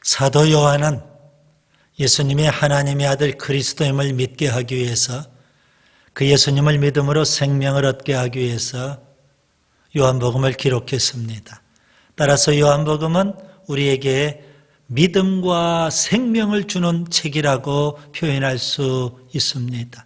사도 요한은 예수님이 하나님의 아들 그리스도임을 믿게 하기 위해서, 그 예수님을 믿음으로 생명을 얻게 하기 위해서 요한복음을 기록했습니다. 따라서 요한복음은 우리에게 믿음과 생명을 주는 책이라고 표현할 수 있습니다.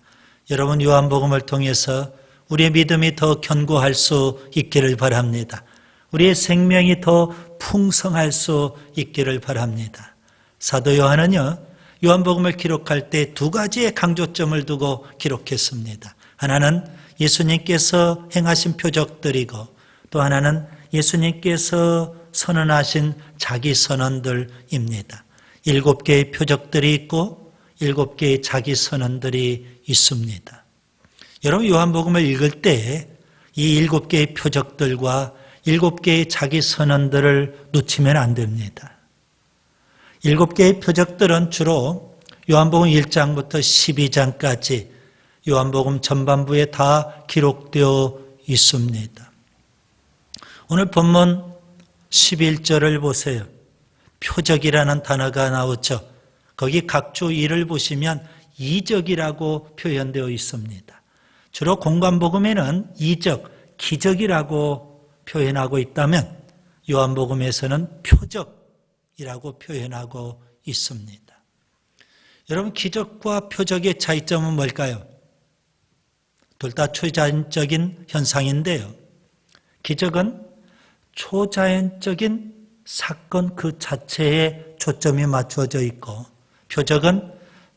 여러분, 요한복음을 통해서 우리의 믿음이 더 견고할 수 있기를 바랍니다. 우리의 생명이 더 풍성할 수 있기를 바랍니다. 사도 요한은요, 요한복음을 기록할 때 두 가지의 강조점을 두고 기록했습니다. 하나는 예수님께서 행하신 표적들이고, 또 하나는 예수님께서 선언하신 자기 선언들입니다. 7개의 표적들이 있고 7개의 자기 선언들이 있습니다. 여러분, 요한복음을 읽을 때 이 7개의 표적들과 7개의 자기 선언들을 놓치면 안 됩니다. 7개의 표적들은 주로 요한복음 1장부터 12장까지 요한복음 전반부에 다 기록되어 있습니다. 오늘 본문 11절을 보세요. 표적이라는 단어가 나오죠. 거기 각주 1을 보시면 이적이라고 표현되어 있습니다. 주로 공관복음에는 이적, 기적이라고 표현하고 있다면 요한복음에서는 표적이라고 표현하고 있습니다. 여러분, 기적과 표적의 차이점은 뭘까요? 둘 다 초자연적인 현상인데요. 기적은 초자연적인 사건 그 자체에 초점이 맞추어져 있고, 표적은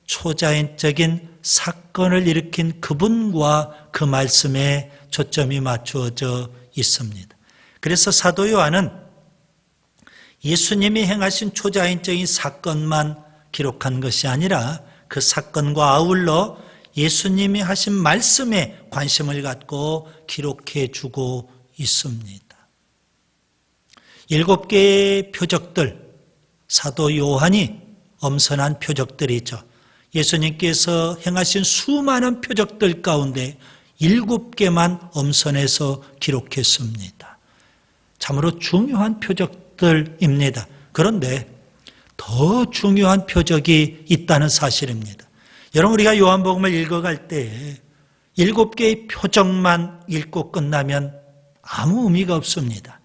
초자연적인 사건을 일으킨 그분과 그 말씀에 초점이 맞추어져 있습니다. 그래서 사도 요한은 예수님이 행하신 초자연적인 사건만 기록한 것이 아니라 그 사건과 아울러 예수님이 하신 말씀에 관심을 갖고 기록해 주고 있습니다. 7개의 표적들, 사도 요한이 엄선한 표적들이죠. 예수님께서 행하신 수많은 표적들 가운데 7개만 엄선해서 기록했습니다. 참으로 중요한 표적들입니다. 그런데 더 중요한 표적이 있다는 사실입니다. 여러분, 우리가 요한복음을 읽어갈 때 7개의 표적만 읽고 끝나면 아무 의미가 없습니다.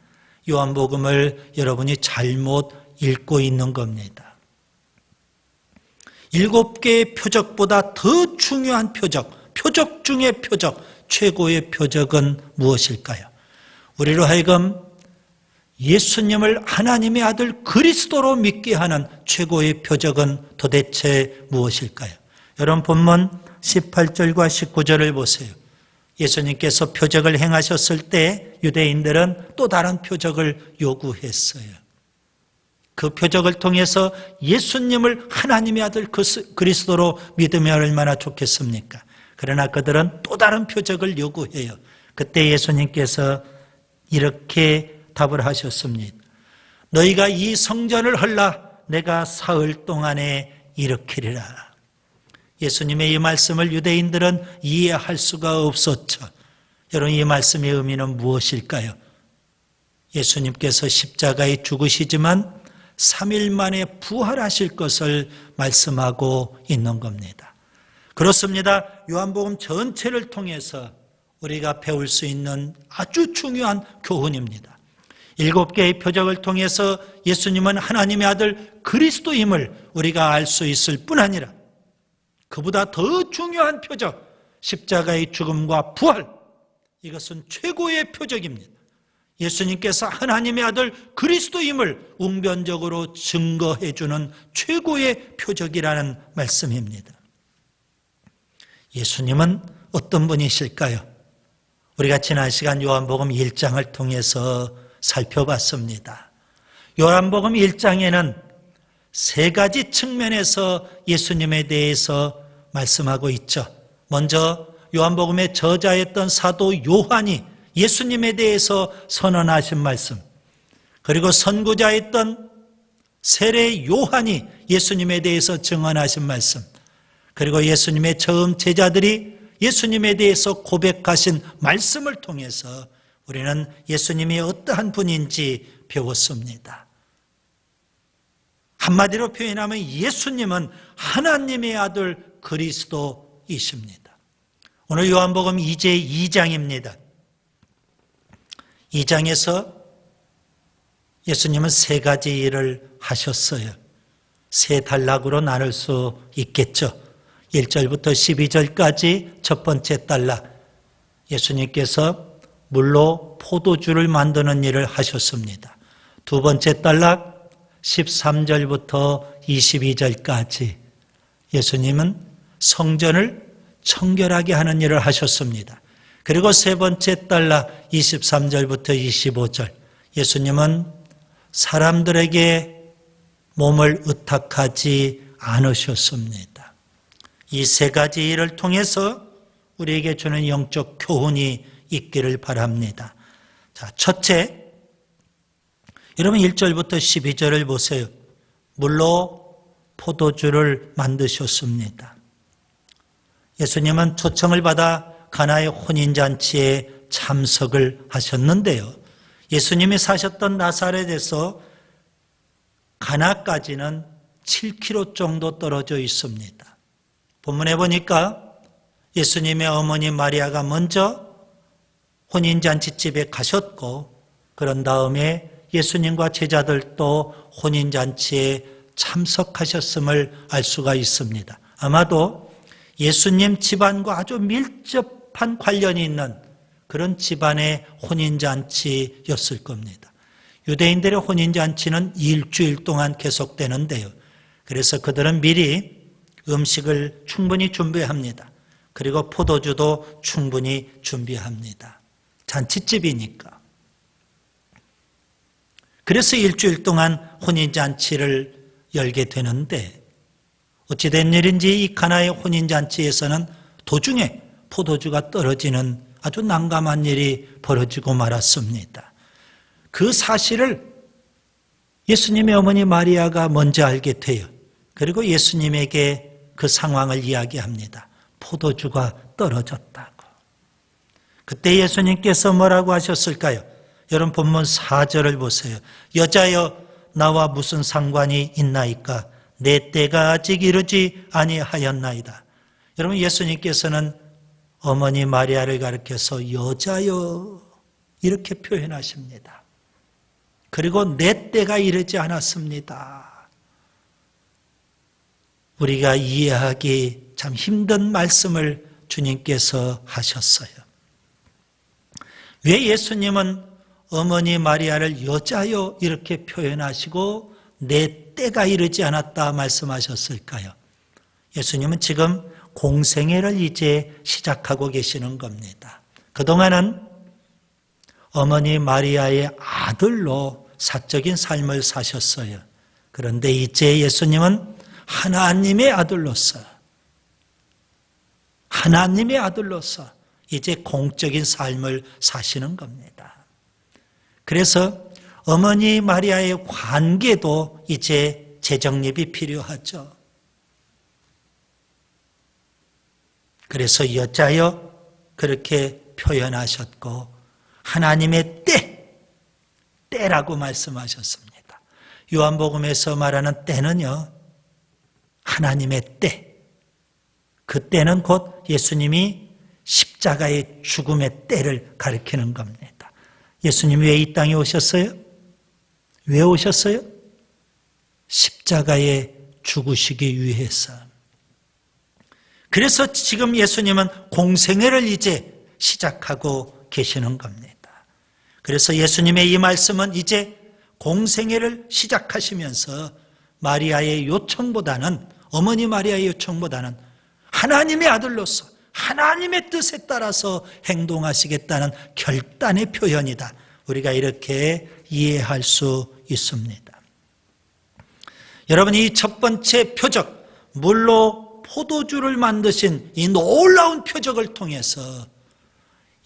요한복음을 여러분이 잘못 읽고 있는 겁니다. 7개의 표적보다 더 중요한 표적, 표적 중의 표적, 최고의 표적은 무엇일까요? 우리로 하여금 예수님을 하나님의 아들 그리스도로 믿게 하는 최고의 표적은 도대체 무엇일까요? 여러분, 본문 18절과 19절을 보세요. 예수님께서 표적을 행하셨을 때 유대인들은 또 다른 표적을 요구했어요. 그 표적을 통해서 예수님을 하나님의 아들 그리스도로 믿으면 얼마나 좋겠습니까? 그러나 그들은 또 다른 표적을 요구해요. 그때 예수님께서 이렇게 답을 하셨습니다. 너희가 이 성전을 헐라 내가 사흘 동안에 일으키리라. 예수님의 이 말씀을 유대인들은 이해할 수가 없었죠. 여러분, 이 말씀의 의미는 무엇일까요? 예수님께서 십자가에 죽으시지만 3일 만에 부활하실 것을 말씀하고 있는 겁니다. 그렇습니다. 요한복음 전체를 통해서 우리가 배울 수 있는 아주 중요한 교훈입니다. 7개의 표적을 통해서 예수님은 하나님의 아들 그리스도임을 우리가 알 수 있을 뿐 아니라 그보다 더 중요한 표적, 십자가의 죽음과 부활, 이것은 최고의 표적입니다. 예수님께서 하나님의 아들 그리스도임을 웅변적으로 증거해 주는 최고의 표적이라는 말씀입니다. 예수님은 어떤 분이실까요? 우리가 지난 시간 요한복음 1장을 통해서 살펴봤습니다. 요한복음 1장에는 3가지 측면에서 예수님에 대해서 말씀하고 있죠. 먼저 요한복음의 저자였던 사도 요한이 예수님에 대해서 선언하신 말씀, 그리고 선구자였던 세례 요한이 예수님에 대해서 증언하신 말씀, 그리고 예수님의 처음 제자들이 예수님에 대해서 고백하신 말씀을 통해서 우리는 예수님이 어떠한 분인지 배웠습니다. 한마디로 표현하면 예수님은 하나님의 아들 그리스도이십니다. 오늘 요한복음 이제 2장입니다. 2장에서 예수님은 세 가지 일을 하셨어요. 세 단락으로 나눌 수 있겠죠. 1절부터 12절까지 첫 번째 단락, 예수님께서 물로 포도주를 만드는 일을 하셨습니다. 두 번째 단락 13절부터 22절까지 예수님은 성전을 청결하게 하는 일을 하셨습니다. 그리고 세 번째 단락 23절부터 25절 예수님은 사람들에게 몸을 의탁하지 않으셨습니다. 이 세 가지 일을 통해서 우리에게 주는 영적 교훈이 있기를 바랍니다. 자, 첫째, 여러분 1절부터 12절을 보세요. 물로 포도주를 만드셨습니다. 예수님은 초청을 받아 가나의 혼인잔치에 참석을 하셨는데요. 예수님이 사셨던 나사렛에서 가나까지는 7km 정도 떨어져 있습니다. 본문에 보니까 예수님의 어머니 마리아가 먼저 혼인잔치집에 가셨고 그런 다음에 예수님과 제자들도 혼인잔치에 참석하셨음을 알 수가 있습니다. 아마도 예수님 집안과 아주 밀접한 관련이 있는 그런 집안의 혼인잔치였을 겁니다. 유대인들의 혼인잔치는 일주일 동안 계속되는데요. 그래서 그들은 미리 음식을 충분히 준비합니다. 그리고 포도주도 충분히 준비합니다. 잔치집이니까. 그래서 일주일 동안 혼인잔치를 열게 되는데 어찌된 일인지 이 가나의 혼인잔치에서는 도중에 포도주가 떨어지는 아주 난감한 일이 벌어지고 말았습니다. 그 사실을 예수님의 어머니 마리아가 먼저 알게 돼요. 그리고 예수님에게 그 상황을 이야기합니다. 포도주가 떨어졌다고. 그때 예수님께서 뭐라고 하셨을까요? 여러분 본문 4절을 보세요. 여자여 나와 무슨 상관이 있나이까? 내 때가 아직 이르지 아니하였나이다. 여러분 예수님께서는 어머니 마리아를 가리켜서 여자여 이렇게 표현하십니다. 그리고 내 때가 이르지 않았습니다. 우리가 이해하기 참 힘든 말씀을 주님께서 하셨어요. 왜 예수님은 어머니 마리아를 여자여 이렇게 표현하시고 내 때가 이르지 않았다 말씀하셨을까요? 예수님은 지금 공생애를 이제 시작하고 계시는 겁니다. 그동안은 어머니 마리아의 아들로 사적인 삶을 사셨어요. 그런데 이제 예수님은 하나님의 아들로서 이제 공적인 삶을 사시는 겁니다. 그래서 어머니 마리아의 관계도 이제 재정립이 필요하죠. 그래서 여자여 그렇게 표현하셨고 하나님의 때라고 말씀하셨습니다. 요한복음에서 말하는 때는요, 하나님의 때. 그 때는 곧 예수님이 십자가의 죽음의 때를 가리키는 겁니다. 예수님이 왜 이 땅에 오셨어요? 왜 오셨어요? 십자가에 죽으시기 위해서. 그래서 지금 예수님은 공생애를 이제 시작하고 계시는 겁니다. 그래서 예수님의 이 말씀은 이제 공생애를 시작하시면서 마리아의 요청보다는, 어머니 마리아의 요청보다는 하나님의 아들로서 하나님의 뜻에 따라서 행동하시겠다는 결단의 표현이다. 우리가 이렇게 이해할 수 있습니다. 여러분, 이 첫 번째 표적, 물로 포도주를 만드신 이 놀라운 표적을 통해서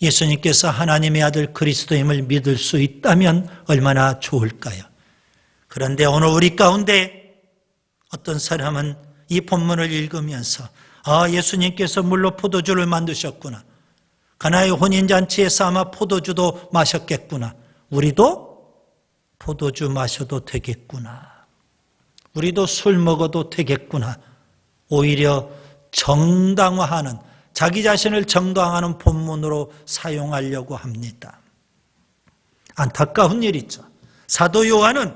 예수님께서 하나님의 아들 그리스도임을 믿을 수 있다면 얼마나 좋을까요? 그런데 오늘 우리 가운데 어떤 사람은 이 본문을 읽으면서 예수님께서 물로 포도주를 만드셨구나. 가나의 혼인잔치에서 아마 포도주도 마셨겠구나. 우리도 포도주 마셔도 되겠구나. 우리도 술 먹어도 되겠구나. 오히려 정당화하는, 자기 자신을 정당화하는 본문으로 사용하려고 합니다. 안타까운 일이죠. 사도 요한은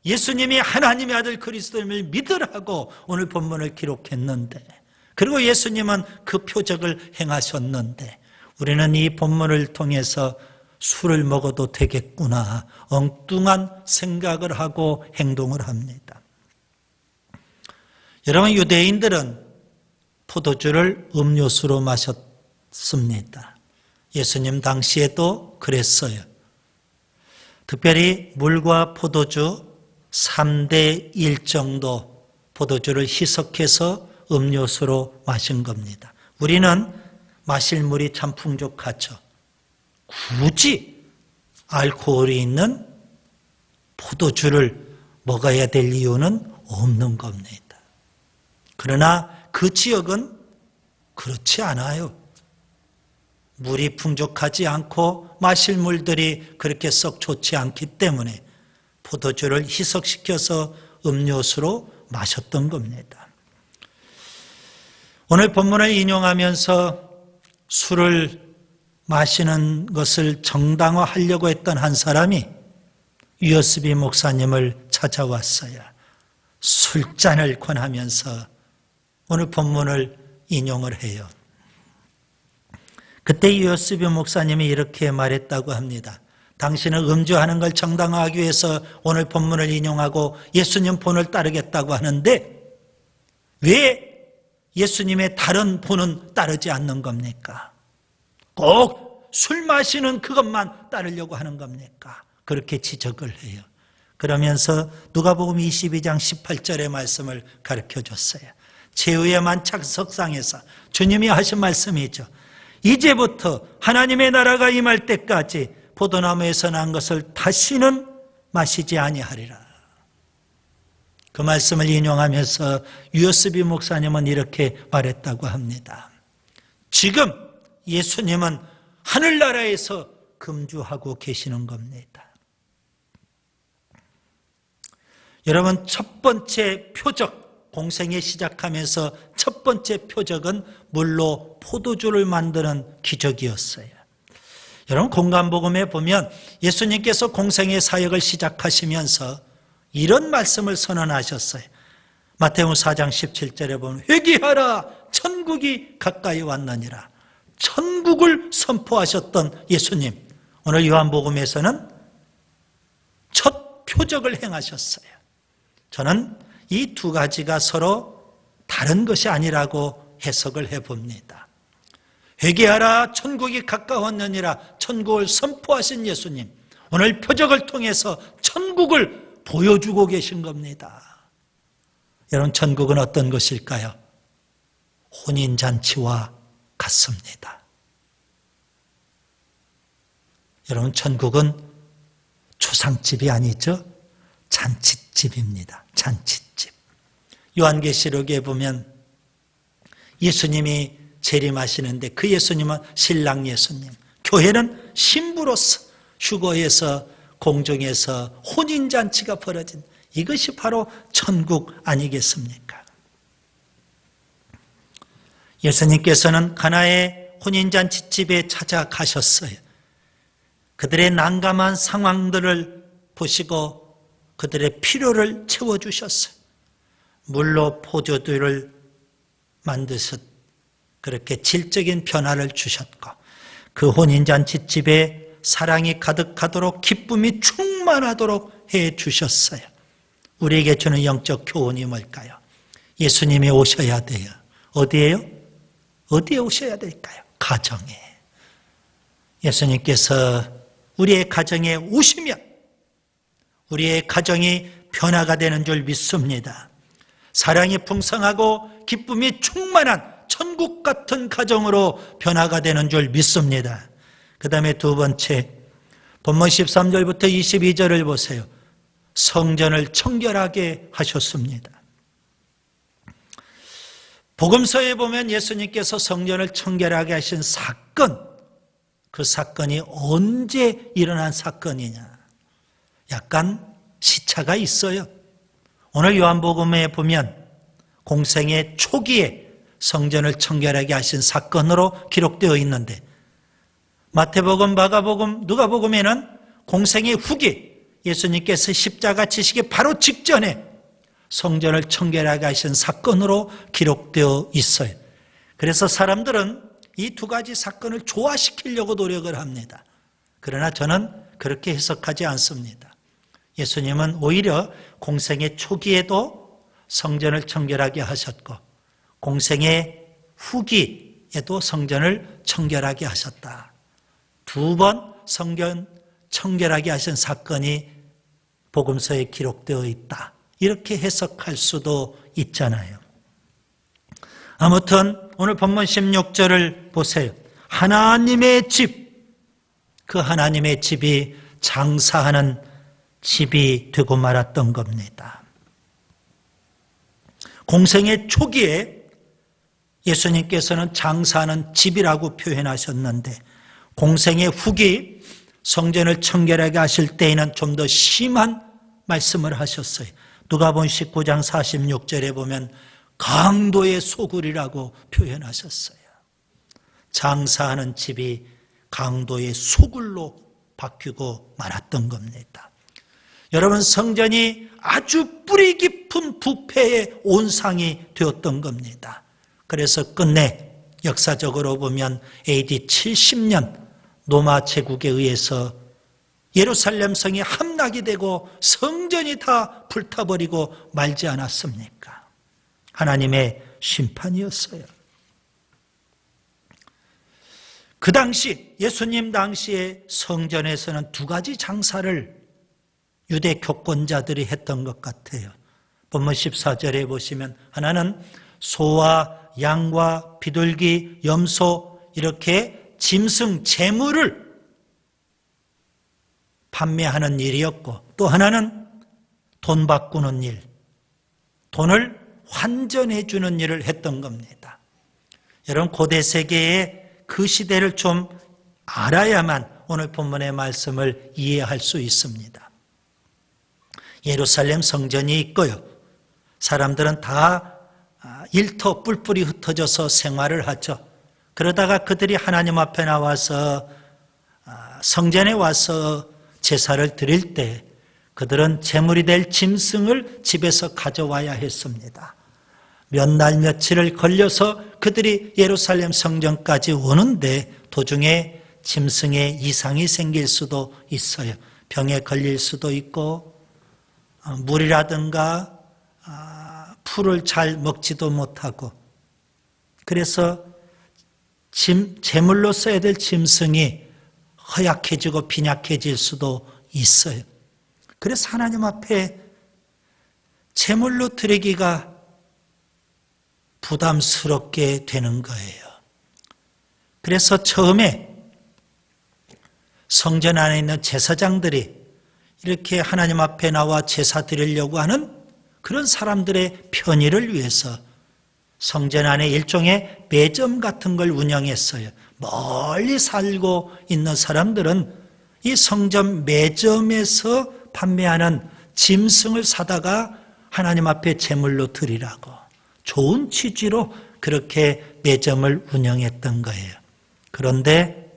예수님이 하나님의 아들 그리스도임을 믿으라고 오늘 본문을 기록했는데, 그리고 예수님은 그 표적을 행하셨는데, 우리는 이 본문을 통해서 술을 먹어도 되겠구나, 엉뚱한 생각을 하고 행동을 합니다. 여러분, 유대인들은 포도주를 음료수로 마셨습니다. 예수님 당시에도 그랬어요. 특별히 물과 포도주 3대 1 정도 포도주를 희석해서 음료수로 마신 겁니다. 우리는 마실 물이 참 풍족하죠. 굳이 알코올이 있는 포도주를 먹어야 될 이유는 없는 겁니다. 그러나 그 지역은 그렇지 않아요. 물이 풍족하지 않고 마실 물들이 그렇게 썩 좋지 않기 때문에 포도주를 희석시켜서 음료수로 마셨던 겁니다. 오늘 본문을 인용하면서 술을 마시는 것을 정당화하려고 했던 한 사람이 유어스비 목사님을 찾아왔어요. 술잔을 권하면서 오늘 본문을 인용을 해요. 그때 유어스비 목사님이 이렇게 말했다고 합니다. 당신은 음주하는 걸 정당화하기 위해서 오늘 본문을 인용하고 예수님 본을 따르겠다고 하는데 왜 예수님의 다른 본은 따르지 않는 겁니까? 꼭 술 마시는 그것만 따르려고 하는 겁니까? 그렇게 지적을 해요. 그러면서 누가복음 22장 18절의 말씀을 가르쳐줬어요. 최후의 만찬석상에서 주님이 하신 말씀이죠. 이제부터 하나님의 나라가 임할 때까지 포도나무에서 난 것을 다시는 마시지 아니하리라. 그 말씀을 인용하면서 유어스비 목사님은 이렇게 말했다고 합니다. 지금 예수님은 하늘나라에서 금주하고 계시는 겁니다. 여러분, 첫 번째 표적, 공생애 시작하면서 첫 번째 표적은 물로 포도주를 만드는 기적이었어요. 여러분, 공간복음에 보면 예수님께서 공생애 사역을 시작하시면서 이런 말씀을 선언하셨어요. 마태복음 4장 17절에 보면 회개하라, 천국이 가까이 왔느니라. 천국을 선포하셨던 예수님, 오늘 요한복음에서는 첫 표적을 행하셨어요. 저는 이 두 가지가 서로 다른 것이 아니라고 해석을 해봅니다. 회개하라, 천국이 가까웠느니라, 천국을 선포하신 예수님, 오늘 표적을 통해서 천국을 보여주고 계신 겁니다. 여러분, 천국은 어떤 것일까요? 혼인잔치와 같습니다. 여러분, 천국은 초상집이 아니죠. 잔치집입니다. 잔치집. 요한계시록에 보면 예수님이 재림하시는데 그 예수님은 신랑 예수님, 교회는 신부로서 휴거에서 공중에서 혼인잔치가 벌어진 이것이 바로 천국 아니겠습니까? 예수님께서는 가나의 혼인잔치집에 찾아가셨어요. 그들의 난감한 상황들을 보시고 그들의 필요를 채워주셨어요. 물로 포도주를 만드셨, 그렇게 질적인 변화를 주셨고 그 혼인잔치집에 사랑이 가득하도록 기쁨이 충만하도록 해주셨어요. 우리에게 주는 영적 교훈이 뭘까요? 예수님이 오셔야 돼요. 어디에요? 어디에 오셔야 될까요? 가정에. 예수님께서 우리의 가정에 오시면 우리의 가정이 변화가 되는 줄 믿습니다. 사랑이 풍성하고 기쁨이 충만한 천국 같은 가정으로 변화가 되는 줄 믿습니다. 그 다음에 두 번째, 본문 13절부터 22절을 보세요. 성전을 청결하게 하셨습니다. 복음서에 보면 예수님께서 성전을 청결하게 하신 사건, 그 사건이 언제 일어난 사건이냐? 약간 시차가 있어요. 오늘 요한복음에 보면 공생의 초기에 성전을 청결하게 하신 사건으로 기록되어 있는데, 마태복음, 마가복음, 누가복음에는 공생의 후기, 예수님께서 십자가 지시기 바로 직전에 성전을 청결하게 하신 사건으로 기록되어 있어요. 그래서 사람들은 이 두 가지 사건을 조화시키려고 노력을 합니다. 그러나 저는 그렇게 해석하지 않습니다. 예수님은 오히려 공생의 초기에도 성전을 청결하게 하셨고 공생의 후기에도 성전을 청결하게 하셨다. 두 번 성전 청결하게 하신 사건이 복음서에 기록되어 있다. 이렇게 해석할 수도 있잖아요. 아무튼 오늘 본문 16절을 보세요. 하나님의 집, 그 하나님의 집이 장사하는 집이 되고 말았던 겁니다. 공생의 초기에 예수님께서는 장사하는 집이라고 표현하셨는데 공생의 후기 성전을 청결하게 하실 때에는 좀 더 심한 말씀을 하셨어요. 누가복음 19장 46절에 보면 강도의 소굴이라고 표현하셨어요. 장사하는 집이 강도의 소굴로 바뀌고 말았던 겁니다. 여러분, 성전이 아주 뿌리 깊은 부패의 온상이 되었던 겁니다. 그래서 끝내 역사적으로 보면 AD 70년 로마 제국에 의해서 예루살렘 성이 함락이 되고 성전이 다 불타버리고 말지 않았습니까? 하나님의 심판이었어요. 그 당시 예수님 당시에 성전에서는 두 가지 장사를 유대 교권자들이 했던 것 같아요. 본문 14절에 보시면 하나는 소와 양과 비둘기, 염소 이렇게 짐승 재물을 판매하는 일이었고 또 하나는 돈 바꾸는 일, 돈을 환전해 주는 일을 했던 겁니다. 여러분, 고대 세계의 그 시대를 좀 알아야만 오늘 본문의 말씀을 이해할 수 있습니다. 예루살렘 성전이 있고요. 사람들은 다 일터 뿔뿔이 흩어져서 생활을 하죠. 그러다가 그들이 하나님 앞에 나와서 성전에 와서 제사를 드릴 때 그들은 제물이 될 짐승을 집에서 가져와야 했습니다. 몇 날 며칠을 걸려서 그들이 예루살렘 성전까지 오는데 도중에 짐승에 이상이 생길 수도 있어요. 병에 걸릴 수도 있고 물이라든가 풀을 잘 먹지도 못하고, 그래서 제물로 써야 될 짐승이 허약해지고 빈약해질 수도 있어요. 그래서 하나님 앞에 제물로 드리기가 부담스럽게 되는 거예요. 그래서 처음에 성전 안에 있는 제사장들이 이렇게 하나님 앞에 나와 제사 드리려고 하는 그런 사람들의 편의를 위해서 성전 안에 일종의 매점 같은 걸 운영했어요. 멀리 살고 있는 사람들은 이 성전 매점에서 판매하는 짐승을 사다가 하나님 앞에 제물로 드리라고, 좋은 취지로 그렇게 매점을 운영했던 거예요. 그런데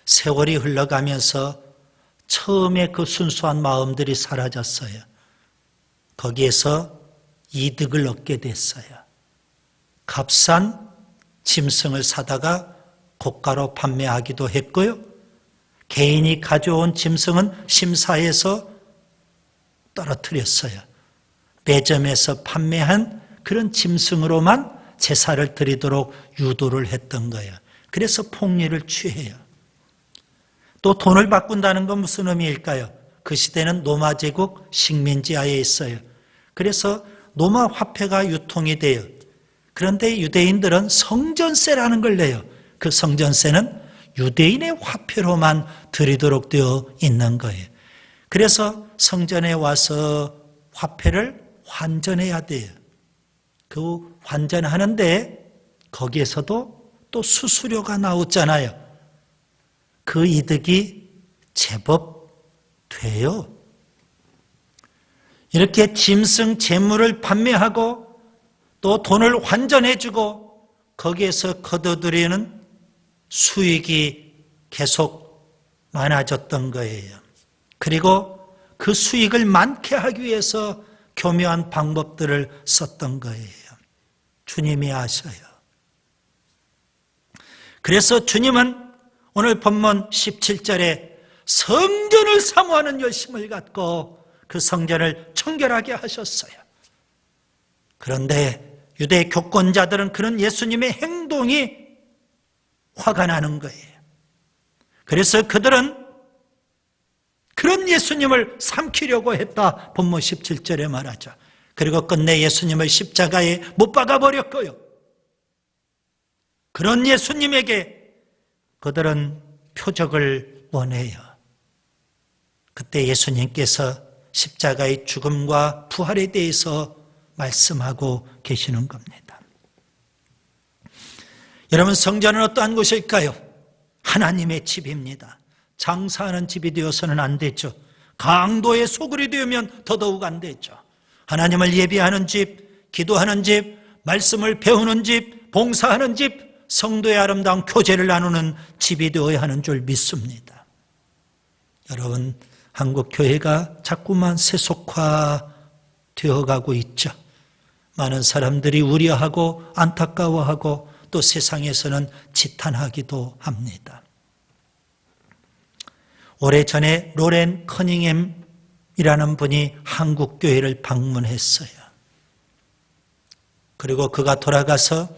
세월이 흘러가면서 처음에 그 순수한 마음들이 사라졌어요. 거기에서 이득을 얻게 됐어요. 값싼 짐승을 사다가 고가로 판매하기도 했고요. 개인이 가져온 짐승은 심사해서 떨어뜨렸어요. 매점에서 판매한 그런 짐승으로만 제사를 드리도록 유도를 했던 거예요. 그래서 폭리를 취해요. 또 돈을 바꾼다는 건 무슨 의미일까요? 그 시대는 로마 제국 식민지하에 있어요. 그래서 로마 화폐가 유통이 돼요. 그런데 유대인들은 성전세라는 걸 내요. 그 성전세는 유대인의 화폐로만 드리도록 되어 있는 거예요. 그래서 성전에 와서 화폐를 환전해야 돼요. 그 환전하는데 거기에서도 또 수수료가 나오잖아요. 그 이득이 제법 돼요. 이렇게 짐승 제물을 판매하고 또 돈을 환전해주고 거기에서 거둬들이는 수익이 계속 많아졌던 거예요. 그리고 그 수익을 많게 하기 위해서 교묘한 방법들을 썼던 거예요. 주님이 아셔요. 그래서 주님은 오늘 본문 17절에 성전을 사모하는 열심을 갖고 그 성전을 청결하게 하셨어요. 그런데 유대 교권자들은 그런 예수님의 행동이 화가 나는 거예요. 그래서 그들은 그런 예수님을 삼키려고 했다. 본문 17절에 말하죠. 그리고 끝내 예수님을 십자가에 못 박아버렸고요. 그런 예수님에게 그들은 표적을 원해요. 그때 예수님께서 십자가의 죽음과 부활에 대해서 말씀하고 계시는 겁니다. 여러분, 성전은 어떠한 곳일까요? 하나님의 집입니다. 장사하는 집이 되어서는 안 되죠. 강도의 소굴이 되면 더더욱 안 되죠. 하나님을 예배하는 집, 기도하는 집, 말씀을 배우는 집, 봉사하는 집, 성도의 아름다운 교제를 나누는 집이 되어야 하는 줄 믿습니다. 여러분, 한국 교회가 자꾸만 세속화 되어가고 있죠. 많은 사람들이 우려하고 안타까워하고 또 세상에서는 지탄하기도 합니다. 오래전에 로렌 커닝햄이라는 분이 한국 교회를 방문했어요. 그리고 그가 돌아가서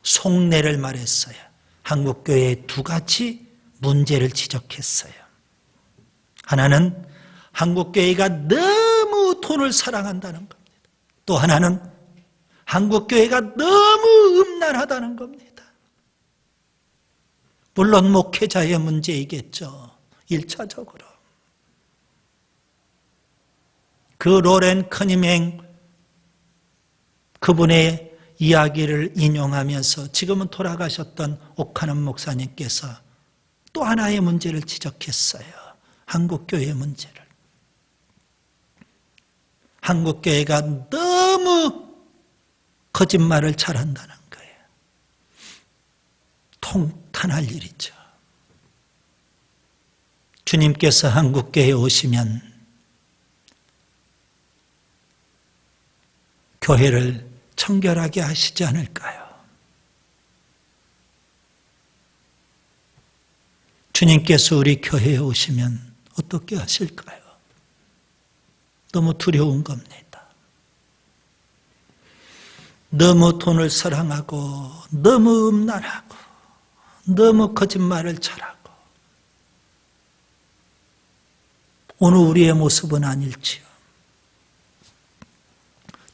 속내를 말했어요. 한국 교회의 두 가지 문제를 지적했어요. 하나는 한국 교회가 너무 돈을 사랑한다는 겁니다. 또 하나는 한국 교회가 너무 음란하다는 겁니다. 물론 목회자의 문제이겠죠. 1차적으로. 그 로렌 커닝햄 그분의 이야기를 인용하면서 지금은 돌아가셨던 오카는 목사님께서 또 하나의 문제를 지적했어요. 한국교회의 문제를. 한국교회가 너무 거짓말을 잘한다는 거예요. 통탄할 일이죠. 주님께서 한국교회에 오시면 교회를 청결하게 하시지 않을까요? 주님께서 우리 교회에 오시면 어떻게 하실까요? 너무 두려운 겁니다. 너무 돈을 사랑하고 너무 음란하고 너무 거짓말을 잘하고 오늘 우리의 모습은 아닐지요.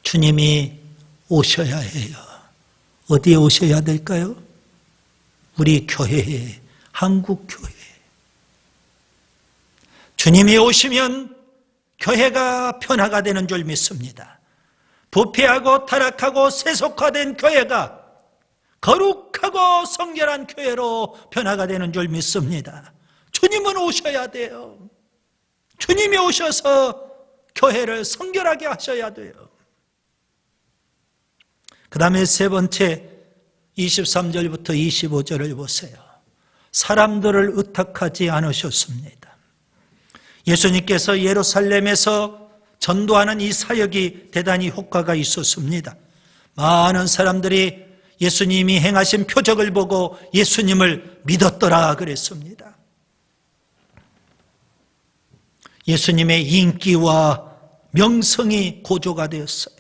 주님이 오셔야 해요. 어디에 오셔야 될까요? 우리 교회에, 한국 교회에. 주님이 오시면 교회가 변화가 되는 줄 믿습니다. 부패하고 타락하고 세속화된 교회가 거룩하고 성결한 교회로 변화가 되는 줄 믿습니다. 주님은 오셔야 돼요. 주님이 오셔서 교회를 성결하게 하셔야 돼요. 그 다음에 세 번째 23절부터 25절을 보세요. 사람들을 의탁하지 않으셨습니다. 예수님께서 예루살렘에서 전도하는 이 사역이 대단히 효과가 있었습니다. 많은 사람들이 예수님이 행하신 표적을 보고 예수님을 믿었더라 그랬습니다. 예수님의 인기와 명성이 고조가 되었어요.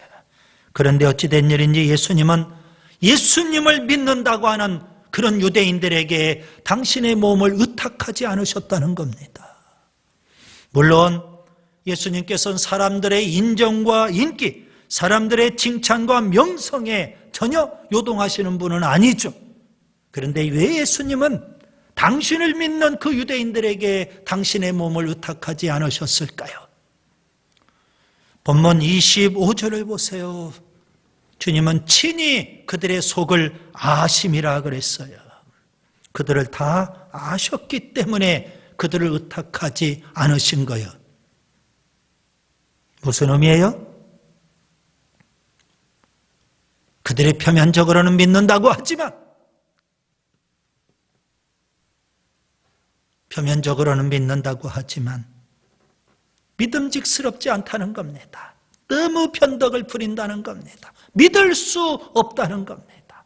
그런데 어찌 된 일인지 예수님을 믿는다고 하는 그런 유대인들에게 당신의 몸을 의탁하지 않으셨다는 겁니다. 물론 예수님께서는 사람들의 인정과 인기, 사람들의 칭찬과 명성에 전혀 요동하시는 분은 아니죠. 그런데 왜 예수님은 당신을 믿는 그 유대인들에게 당신의 몸을 의탁하지 않으셨을까요? 본문 25절을 보세요. 주님은 친히 그들의 속을 아심이라 그랬어요. 그들을 다 아셨기 때문에 그들을 의탁하지 않으신 거예요. 무슨 의미예요? 그들이 표면적으로는 믿는다고 하지만 믿음직스럽지 않다는 겁니다. 너무 변덕을 부린다는 겁니다. 믿을 수 없다는 겁니다.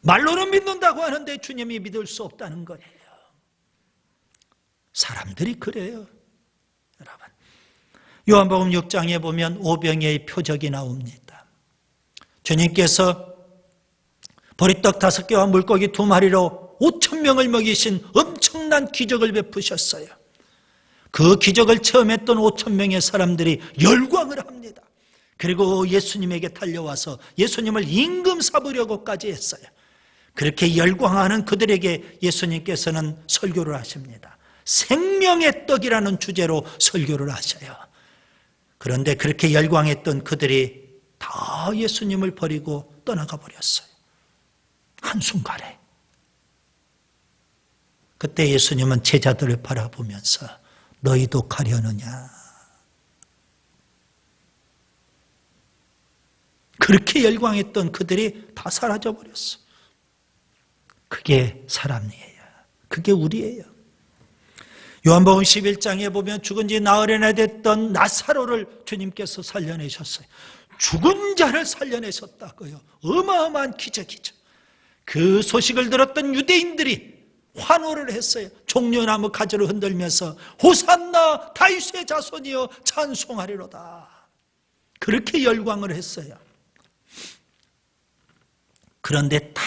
말로는 믿는다고 하는데 주님이 믿을 수 없다는 거예요. 사람들이 그래요. 여러분, 요한복음 6장에 보면 오병이의 표적이 나옵니다. 주님께서 보리떡 5개와 물고기 2마리로 5,000명을 먹이신 엄청난 기적을 베푸셨어요. 그 기적을 체험했던 5,000명의 사람들이 열광을 합니다. 그리고 예수님에게 달려와서 예수님을 임금 삼으려고까지 했어요. 그렇게 열광하는 그들에게 예수님께서는 설교를 하십니다. 생명의 떡이라는 주제로 설교를 하셔요. 그런데 그렇게 열광했던 그들이 다 예수님을 버리고 떠나가 버렸어요. 한순간에. 그때 예수님은 제자들을 바라보면서 너희도 가려느냐? 그렇게 열광했던 그들이 다 사라져 버렸어. 그게 사람이에요. 그게 우리예요. 요한복음 11장에 보면 죽은 지 나흘이나 됐던 나사로를 주님께서 살려내셨어요. 죽은 자를 살려내셨다고요. 어마어마한 기적이죠. 그 소식을 들었던 유대인들이 환호를 했어요. 종려나무 가지를 흔들면서 호산나 다윗의 자손이여 찬송하리로다. 그렇게 열광을 했어요. 그런데 딱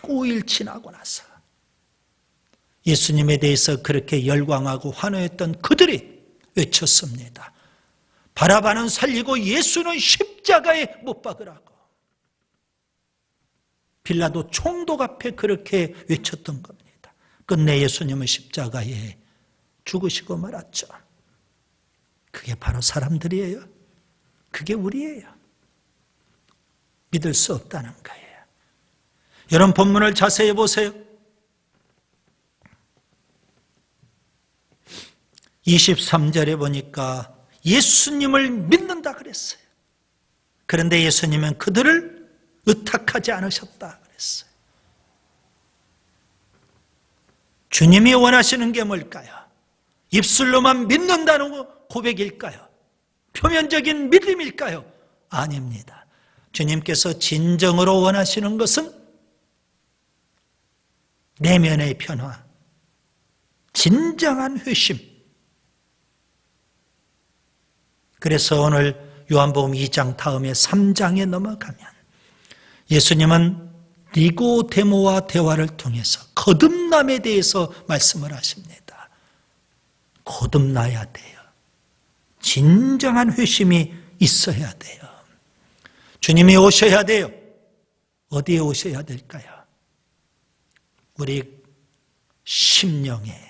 5일 지나고 나서 예수님에 대해서 그렇게 열광하고 환호했던 그들이 외쳤습니다. 바라바는 살리고 예수는 십자가에 못 박으라고. 빌라도 총독 앞에 그렇게 외쳤던 겁니다. 끝내 예수님은 십자가에 죽으시고 말았죠. 그게 바로 사람들이에요. 그게 우리예요. 믿을 수 없다는 거예요. 여러분 본문을 자세히 보세요. 23절에 보니까 예수님을 믿는다 그랬어요. 그런데 예수님은 그들을 의탁하지 않으셨다 그랬어요. 주님이 원하시는 게 뭘까요? 입술로만 믿는다는 고백일까요? 표면적인 믿음일까요? 아닙니다. 주님께서 진정으로 원하시는 것은 내면의 변화, 진정한 회심. 그래서 오늘 요한복음 2장 다음에 3장에 넘어가면 예수님은 니고데모와 대화를 통해서 거듭남에 대해서 말씀을 하십니다. 거듭나야 돼요. 진정한 회심이 있어야 돼요. 주님이 오셔야 돼요. 어디에 오셔야 될까요? 우리 심령에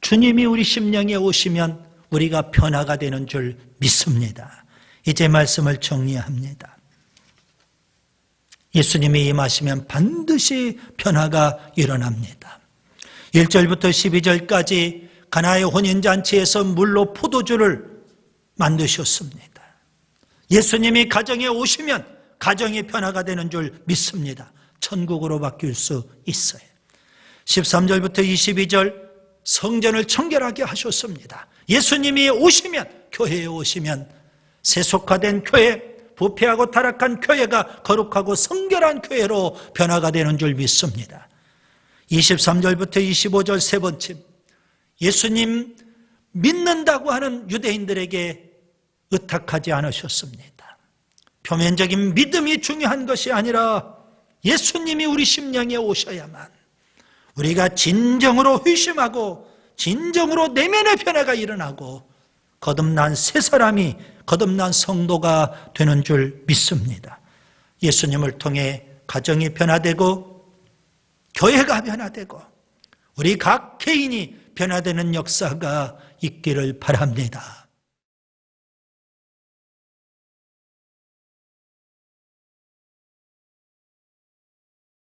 주님이 우리 심령에 오시면 우리가 변화가 되는 줄 믿습니다. 이제 말씀을 정리합니다. 예수님이 임하시면 반드시 변화가 일어납니다. 1절부터 12절까지 가나의 혼인잔치에서 물로 포도주를 만드셨습니다. 예수님이 가정에 오시면 가정이 변화가 되는 줄 믿습니다. 천국으로 바뀔 수 있어요. 13절부터 22절 성전을 청결하게 하셨습니다. 예수님이 오시면, 교회에 오시면 세속화된 교회, 부패하고 타락한 교회가 거룩하고 성결한 교회로 변화가 되는 줄 믿습니다. 23절부터 25절 세 번째, 예수님 믿는다고 하는 유대인들에게 의탁하지 않으셨습니다. 표면적인 믿음이 중요한 것이 아니라 예수님이 우리 심령에 오셔야만 우리가 진정으로 회심하고 진정으로 내면의 변화가 일어나고 거듭난 새 사람이, 거듭난 성도가 되는 줄 믿습니다. 예수님을 통해 가정이 변화되고 교회가 변화되고 우리 각 개인이 변화되는 역사가 있기를 바랍니다.